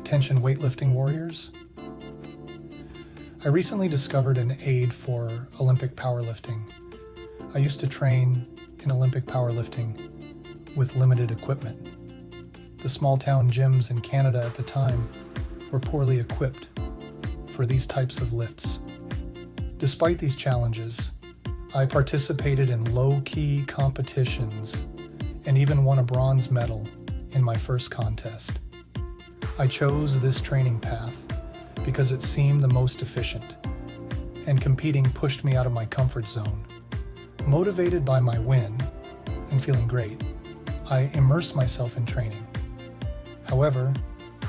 Attention weightlifting warriors. I recently discovered an aid for Olympic powerlifting. I used to train in Olympic powerlifting with limited equipment. The small town gyms in Canada at the time were poorly equipped for these types of lifts. Despite these challenges, I participated in low-key competitions and even won a bronze medal in my first contest. I chose this training path because it seemed the most efficient, and competing pushed me out of my comfort zone. Motivated by my win and feeling great, I immersed myself in training. However,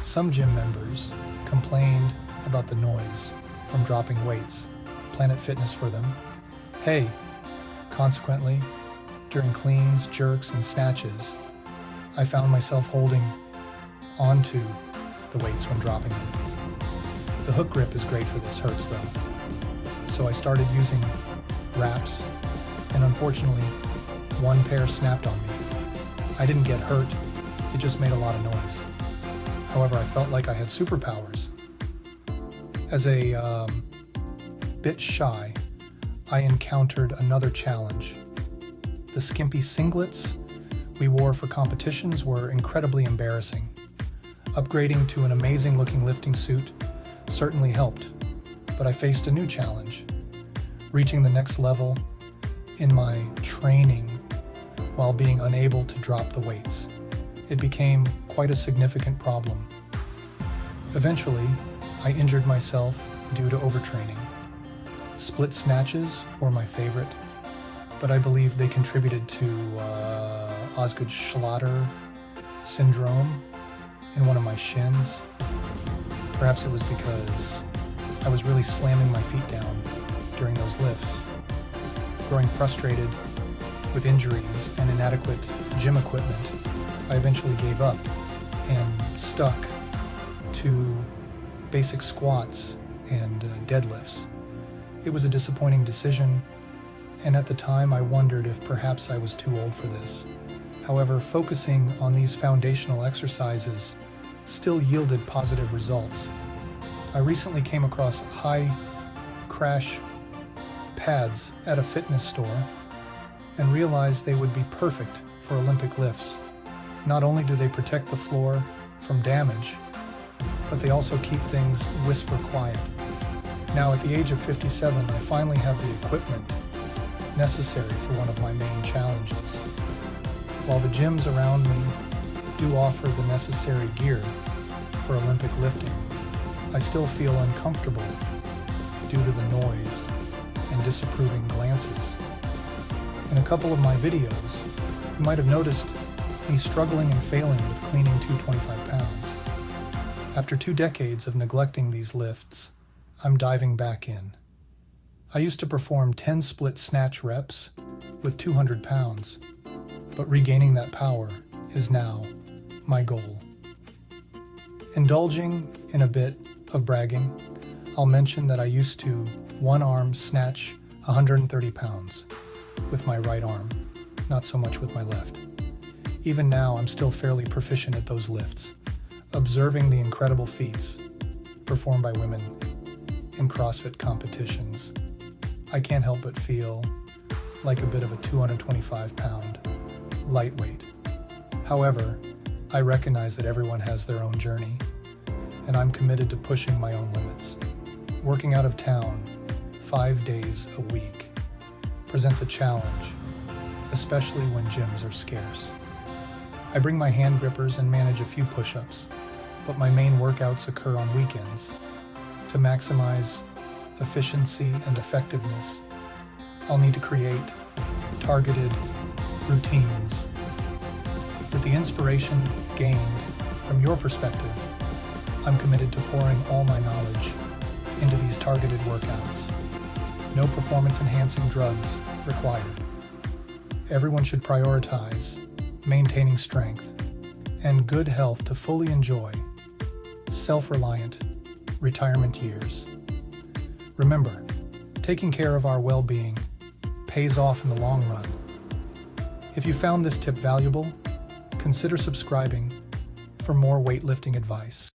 some gym members complained about the noise from dropping weights. Planet Fitness for them. Hey, consequently, during cleans, jerks, and snatches, I found myself holding onto the weights when dropping them. The hook grip is great for this, hurts though. So I started using wraps, and unfortunately, one pair snapped on me. I didn't get hurt, it just made a lot of noise. However, I felt like I had superpowers. As a bit shy, I encountered another challenge. The skimpy singlets we wore for competitions were incredibly embarrassing. Upgrading to an amazing-looking lifting suit certainly helped, but I faced a new challenge, reaching the next level in my training while being unable to drop the weights. It became quite a significant problem. Eventually, I injured myself due to overtraining. Split snatches were my favorite, but I believe they contributed to Osgood-Schlatter syndrome in one of my shins. Perhaps it was because I was really slamming my feet down during those lifts. Growing frustrated with injuries and inadequate gym equipment, I eventually gave up and stuck to basic squats and deadlifts. It was a disappointing decision, and at the time I wondered if perhaps I was too old for this. However, focusing on these foundational exercises still yielded positive results. I recently came across high crash pads at a fitness store and realized they would be perfect for Olympic lifts. Not only do they protect the floor from damage, but they also keep things whisper quiet. Now at the age of 57, I finally have the equipment necessary for one of my main challenges. While the gyms around me do offer the necessary gear for Olympic lifting, I still feel uncomfortable due to the noise and disapproving glances. In a couple of my videos, you might have noticed me struggling and failing with cleaning 225 pounds. After 2 decades of neglecting these lifts, I'm diving back in. I used to perform 10 split snatch reps with 200 pounds, but regaining that power is now my goal. Indulging in a bit of bragging, I'll mention that I used to one-arm snatch 130 pounds with my right arm, not so much with my left. Even now, I'm still fairly proficient at those lifts, observing the incredible feats performed by women in CrossFit competitions. I can't help but feel like a bit of a 225-pound lightweight. However, I recognize that everyone has their own journey, and I'm committed to pushing my own limits. Working out of town 5 days a week presents a challenge, especially when gyms are scarce. I bring my hand grippers and manage a few push-ups, but my main workouts occur on weekends. To maximize efficiency and effectiveness, I'll need to create targeted routines. With the inspiration gained from your perspective, I'm committed to pouring all my knowledge into these targeted workouts. No performance-enhancing drugs required. Everyone should prioritize maintaining strength and good health to fully enjoy self-reliant retirement years. Remember, taking care of our well-being pays off in the long run. If you found this tip valuable, consider subscribing for more weightlifting advice.